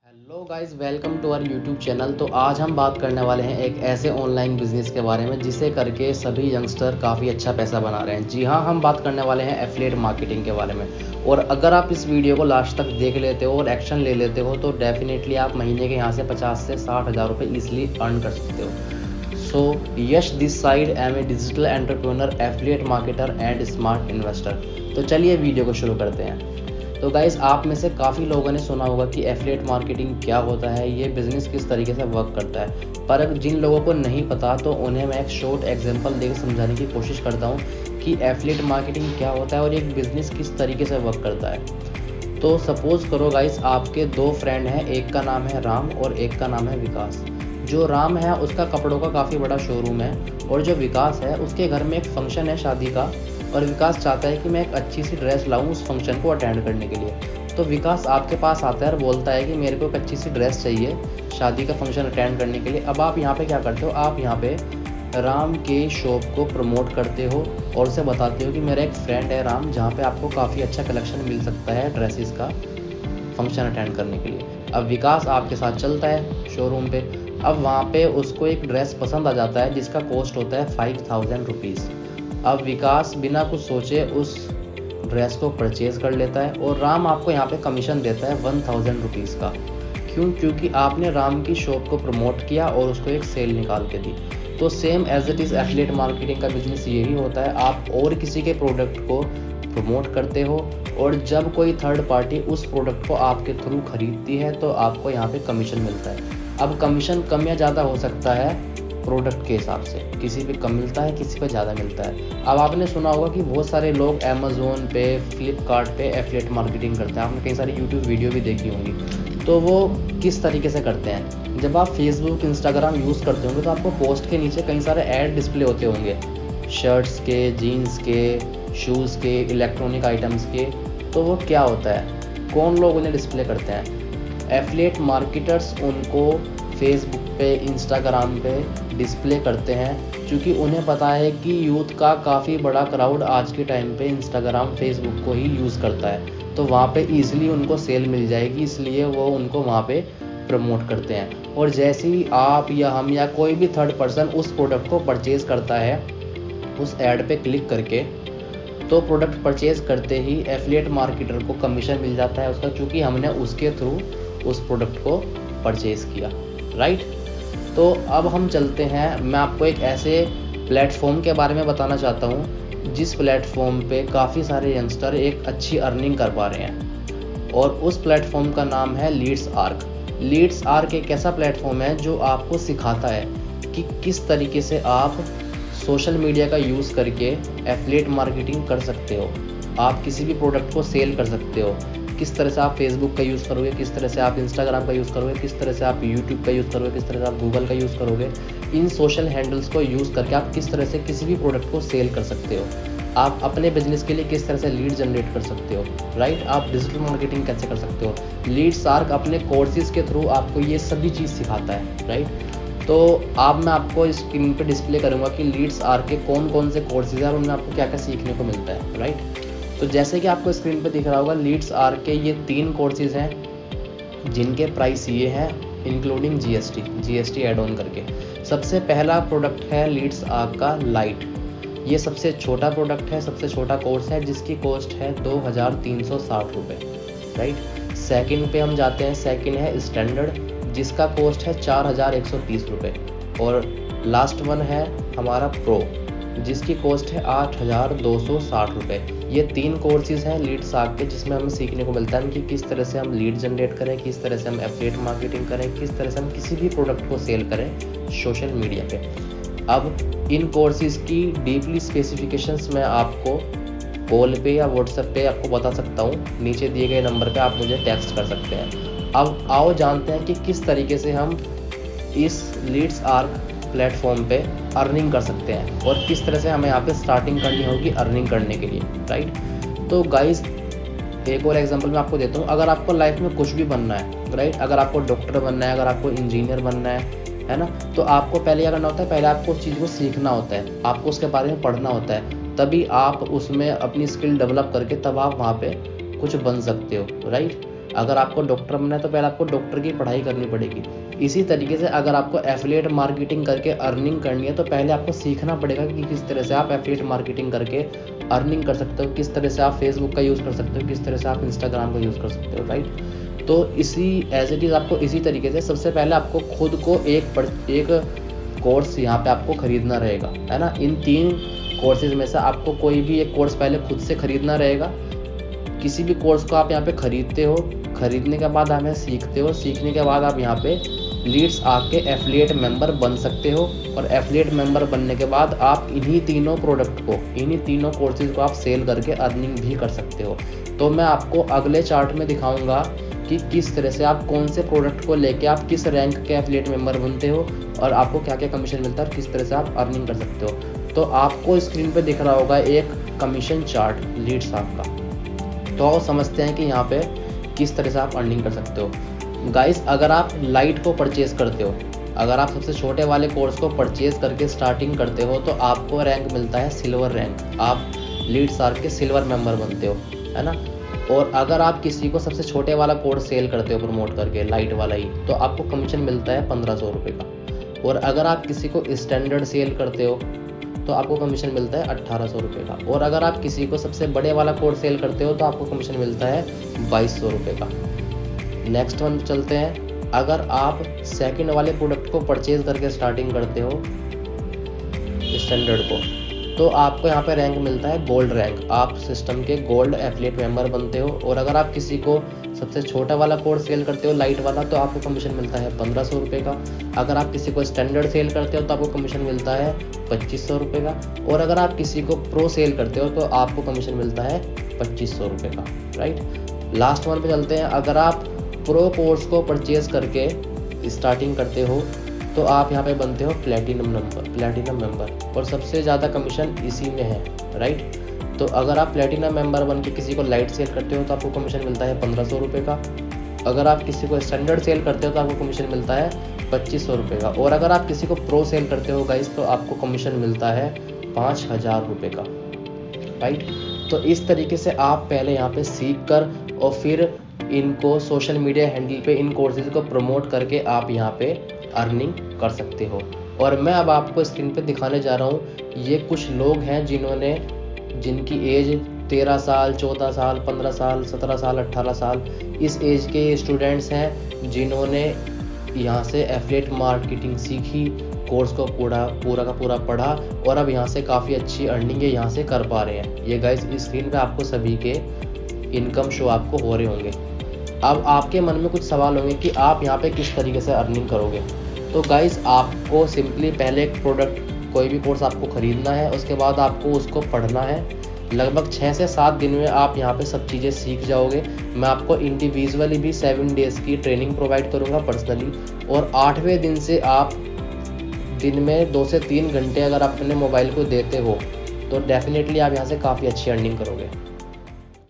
Hello guys, welcome to our YouTube channel. तो आज हम बात करने वाले हैं एक ऐसे ऑनलाइन बिजनेस के बारे में जिसे करके सभी यंगस्टर काफ़ी अच्छा पैसा बना रहे हैं। जी हाँ, हम बात करने वाले हैं एफिलिएट मार्केटिंग के बारे में। और अगर आप इस वीडियो को लास्ट तक देख लेते हो और एक्शन ले लेते हो तो डेफिनेटली आप महीने के यहाँ से 50 से 60 हज़ार रुपये ईजिली अर्न कर सकते हो। So Yash this side am a digital entrepreneur, affiliate marketer and smart investor. तो चलिए वीडियो को शुरू करते हैं। तो गाइज़, आप में से काफ़ी लोगों ने सुना होगा कि एफिलिएट मार्केटिंग क्या होता है, ये बिज़नेस किस तरीके से वर्क करता है। पर जिन लोगों को नहीं पता तो उन्हें मैं एक शॉर्ट एग्जांपल देकर समझाने की कोशिश करता हूँ कि एफिलिएट मार्केटिंग क्या होता है और एक बिज़नेस किस तरीके से वर्क करता है। तो सपोज़ करो गाइज़, आपके दो फ्रेंड हैं, एक का नाम है राम और एक का नाम है विकास। जो राम है उसका कपड़ों का काफ़ी बड़ा शोरूम है और जो विकास है उसके घर में एक फंक्शन है शादी का, और विकास चाहता है कि मैं एक अच्छी सी ड्रेस लाऊं उस फंक्शन को अटेंड करने के लिए। तो विकास आपके पास आता है और बोलता है कि मेरे को एक अच्छी सी ड्रेस चाहिए शादी का फंक्शन अटेंड करने के लिए। अब आप यहाँ पे क्या करते हो, आप यहाँ पे राम के शॉप को प्रमोट करते हो और उसे बताते हो कि मेरा एक फ्रेंड है राम, जहाँ पे आपको काफ़ी अच्छा कलेक्शन मिल सकता है ड्रेसेस का फंक्शन अटेंड करने के लिए। अब विकास आपके साथ चलता है शोरूम पे। अब वहाँ पे उसको एक ड्रेस पसंद आ जाता है जिसका कॉस्ट होता है 5000 रुपीज़। अब विकास बिना कुछ सोचे उस ड्रेस को परचेज़ कर लेता है और राम आपको यहाँ पे कमीशन देता है 1000 रुपीज़ का। क्यों? क्योंकि आपने राम की शॉप को प्रमोट किया और उसको एक सेल निकाल के दी। तो same as it is affiliate marketing का बिजनेस यही होता है। आप और किसी के प्रोडक्ट को प्रमोट करते हो और जब कोई थर्ड पार्टी उस प्रोडक्ट को आपके थ्रू खरीदती है तो आपको यहाँ पे कमीशन मिलता है। अब कमीशन कम या ज़्यादा हो सकता है प्रोडक्ट के हिसाब से, किसी पे कम मिलता है, किसी पे ज़्यादा मिलता है। अब आपने सुना होगा कि बहुत सारे लोग अमेज़ोन पे, फ्लिपकार्ट पे एफिलिएट मार्केटिंग करते हैं। आपने कई सारी यूट्यूब वीडियो भी देखी होंगी। तो वो किस तरीके से करते हैं, जब आप फेसबुक, इंस्टाग्राम यूज़ करते होंगे तो आपको पोस्ट के नीचे कई सारे ऐड डिस्प्ले होते होंगे, शर्ट्स के, जीन्स के, शूज़ के, इलेक्ट्रॉनिक आइटम्स के। तो वो क्या होता है, कौन लोग उन्हें डिस्प्ले करते हैं? एफिलिएट मार्केटर्स उनको फेसबुक पे, इंस्टाग्राम पे डिस्प्ले करते हैं, क्योंकि उन्हें पता है कि यूथ का काफ़ी बड़ा क्राउड आज के टाइम पे इंस्टाग्राम, फेसबुक को ही यूज़ करता है। तो वहाँ पे ईजिली उनको सेल मिल जाएगी, इसलिए वो उनको वहाँ पे प्रमोट करते हैं। और जैसे ही आप या हम या कोई भी थर्ड पर्सन उस प्रोडक्ट को परचेज़ करता है उस ऐड पे क्लिक करके, तो प्रोडक्ट परचेज़ करते ही एफिलिएट मार्केटर को कमीशन मिल जाता है उसका, क्योंकि हमने उसके थ्रू उस प्रोडक्ट को परचेज़ किया, राइट। तो अब हम चलते हैं, मैं आपको एक ऐसे प्लेटफॉर्म के बारे में बताना चाहता हूँ जिस प्लेटफॉर्म पे काफ़ी सारे यंगस्टर एक अच्छी अर्निंग कर पा रहे हैं, और उस प्लेटफॉर्म का नाम है लीड्स आर्क। लीड्स आर्क एक ऐसा प्लेटफॉर्म है जो आपको सिखाता है कि किस तरीके से आप सोशल मीडिया का यूज़ करके एफिलिएट मार्केटिंग कर सकते हो। आप किसी भी प्रोडक्ट को सेल कर सकते हो। किस तरह से आप फेसबुक का यूज़ करोगे, किस तरह से आप इंस्टाग्राम का यूज़ करोगे, किस तरह से आप यूट्यूब का यूज़ करोगे, किस तरह से आप गूगल का यूज़ करोगे। इन सोशल हैंडल्स को यूज़ करके आप किस तरह से किसी भी प्रोडक्ट को सेल कर सकते हो। आप अपने बिजनेस के लिए किस तरह से लीड जनरेट कर सकते हो, राइट। आप डिजिटल मार्केटिंग कैसे कर सकते हो। लीड्स आर्क अपने कोर्सेज के थ्रू आपको ये सभी चीज़ सिखाता है, राइट। तो अब मैं आपको स्क्रीन पे डिस्प्ले करूँगा कि लीड्स आर्क के कौन कौन से कोर्सेज हैं और उनमें आपको क्या क्या सीखने को मिलता है, राइट। तो जैसे कि आपको स्क्रीन पे दिख रहा होगा, लीड्स आर्क के ये 3 कोर्सेज हैं जिनके प्राइस ये हैं इंक्लूडिंग जीएसटी ऐड ऑन करके। सबसे पहला प्रोडक्ट है लीड्स आर्क का लाइट। ये सबसे छोटा प्रोडक्ट है, सबसे छोटा कोर्स है जिसकी कॉस्ट है 2360 रुपये, राइट। सेकंड पे हम जाते हैं, सेकंड है स्टैंडर्ड जिसका कॉस्ट है 4130 रुपये, और लास्ट वन है हमारा प्रो जिसकी कॉस्ट है 8260 रुपये। ये 3 कोर्सेज हैं लीड्स आर्क के जिसमें हमें सीखने को मिलता है कि किस तरह से हम लीड जनरेट करें, किस तरह से हम एफिलिएट मार्केटिंग करें, किस तरह से हम किसी भी प्रोडक्ट को सेल करें सोशल मीडिया पे। अब इन कोर्सेज की डीपली स्पेसिफिकेशंस मैं आपको कॉल पे या व्हाट्सएप पे आपको बता सकता हूँ। नीचे दिए गए नंबर पे आप मुझे टेक्स्ट कर सकते हैं। अब आओ जानते हैं कि किस तरीके से हम इस लीड्स आर्क प्लेटफॉर्म पे अर्निंग कर सकते हैं और किस तरह से हमें यहाँ पे स्टार्टिंग करनी होगी अर्निंग करने के लिए, राइट। तो गाइस, एक और एग्जांपल मैं आपको देता हूँ। अगर आपको लाइफ में कुछ भी बनना है, राइट, अगर आपको डॉक्टर बनना है, अगर आपको इंजीनियर बनना है ना, तो आपको पहले क्या करना होता है, पहले आपको उस चीज़ को सीखना होता है, आपको उसके बारे में पढ़ना होता है, तभी आप उसमें अपनी स्किल डेवलप करके तब आप वहाँ पे कुछ बन सकते हो, राइट। अगर आपको डॉक्टर बनना है तो पहले आपको डॉक्टर की पढ़ाई करनी पड़ेगी। इसी तरीके से अगर आपको एफिलिएट मार्केटिंग करके अर्निंग करनी है तो पहले आपको सीखना पड़ेगा कि किस तरह से आप एफिलिएट मार्केटिंग करके अर्निंग कर सकते हो, किस तरह से आप फेसबुक का यूज़ कर सकते हो, किस तरह से आप इंस्टाग्राम का यूज़ कर सकते हो, राइट। तो इसी एज इट इज़ आपको इसी तरीके से सबसे पहले आपको खुद को एक कोर्स यहाँ पे आपको खरीदना रहेगा, है ना। इन 3 कोर्सेज में से आपको कोई भी एक कोर्स पहले खुद से खरीदना रहेगा। किसी भी कोर्स को आप यहाँ पे खरीदते हो, खरीदने के बाद आप यहाँ सीखते हो, सीखने के बाद आप यहाँ पे लीड्स आके एफिलिएट मेंबर बन सकते हो। और एफिलिएट मेंबर बनने के बाद आप इन्हीं तीनों प्रोडक्ट को, इन्हीं तीनों कोर्सेज को आप सेल करके अर्निंग भी कर सकते हो। तो मैं आपको अगले चार्ट में दिखाऊंगा कि किस तरह से आप कौन से प्रोडक्ट को लेके आप किस रैंक के एफिलिएट मेंबर बनते हो और आपको क्या क्या कमीशन मिलता है और किस तरह से आप अर्निंग कर सकते हो। तो आपको स्क्रीन पे दिख रहा होगा एक कमीशन चार्ट लीड्स आपका। तो आओ समझते हैं कि यहाँ पे किस तरह से आप अर्निंग कर सकते हो। गाइस, अगर आप लाइट को परचेज करते हो, अगर आप सबसे छोटे वाले कोर्स को परचेज करके स्टार्टिंग करते हो तो आपको रैंक मिलता है सिल्वर रैंक। आप लीड्स आर के सिल्वर मेंबर बनते हो, है ना। और अगर आप किसी को सबसे छोटे वाला कोर्स सेल करते हो प्रमोट करके, लाइट वाला ही, तो आपको कमीशन मिलता है 1500 रुपये का। और अगर आप किसी को स्टैंडर्ड सेल करते हो तो आपको कमीशन मिलता है 1800 रुपये का। और अगर आप किसी को सबसे बड़े वाला कोर्स सेल करते हो तो आपको कमीशन मिलता है 2200 रुपये का। नेक्स्ट वन चलते हैं। अगर आप सेकंड वाले प्रोडक्ट को परचेज करके स्टार्टिंग करते हो स्टैंडर्ड को, तो आपको यहाँ पे रैंक मिलता है गोल्ड रैंक। आप सिस्टम के गोल्ड एफिलिएट मेंबर बनते हो। और अगर आप किसी को सबसे छोटा वाला कोर्स सेल करते हो लाइट वाला, तो आपको कमीशन मिलता है 1500 रुपये का। अगर आप किसी को स्टैंडर्ड सेल करते हो तो आपको कमीशन मिलता है 2500 रुपये का। और अगर आप किसी को प्रो सेल करते हो तो आपको कमीशन मिलता है 2500 रुपये का, राइट। लास्ट वन पे चलते हैं। अगर आप प्रो कोर्स को परचेज करके स्टार्टिंग करते हो तो आप यहाँ पे बनते हो प्लेटिनम मेंबर। और सबसे ज़्यादा कमीशन इसी में है, राइट। तो अगर आप प्लेटिनम मेंबर बन के किसी को लाइट सेल करते हो तो आपको कमीशन मिलता है 1500 रुपये का। अगर आप किसी को स्टैंडर्ड सेल करते हो तो आपको कमीशन मिलता है 2500 रुपये का। और अगर आप किसी को प्रो सेल करते हो गाइस तो आपको कमीशन मिलता है 5000 रुपये का, राइट। तो इस तरीके से आप पहले यहाँ पे सीख कर और फिर इनको सोशल मीडिया हैंडल पे इन कोर्सेज को प्रमोट करके आप यहाँ पे अर्निंग कर सकते हो। और मैं अब आपको स्क्रीन पे दिखाने जा रहा हूँ, ये कुछ लोग हैं जिनकी एज 13 साल, 14 साल, 15 साल, 17 साल, 18 साल, इस एज के स्टूडेंट्स हैं जिन्होंने यहाँ से एफिलिएट मार्केटिंग सीखी, कोर्स को पूरा का पूरा पढ़ा और अब यहाँ से काफ़ी अच्छी अर्निंग है यहाँ से कर पा रहे हैं। ये गाइस स्क्रीन पे आपको सभी के इनकम शो आपको हो रहे होंगे। अब आपके मन में कुछ सवाल होंगे कि आप यहाँ पे किस तरीके से अर्निंग करोगे। तो गाइस, आपको सिंपली पहले एक प्रोडक्ट, कोई भी कोर्स आपको ख़रीदना है, उसके बाद आपको उसको पढ़ना है। लगभग 6 से 7 दिन में आप यहाँ पे सब चीज़ें सीख जाओगे। मैं आपको इंडिविजुअली भी 7 डेज़ की ट्रेनिंग प्रोवाइड करूँगा पर्सनली। और 8वें दिन से आप दिन में 2 से 3 घंटे अगर आप अपने मोबाइल को देते हो तो डेफिनेटली आप यहाँ से काफ़ी अच्छी अर्निंग करोगे।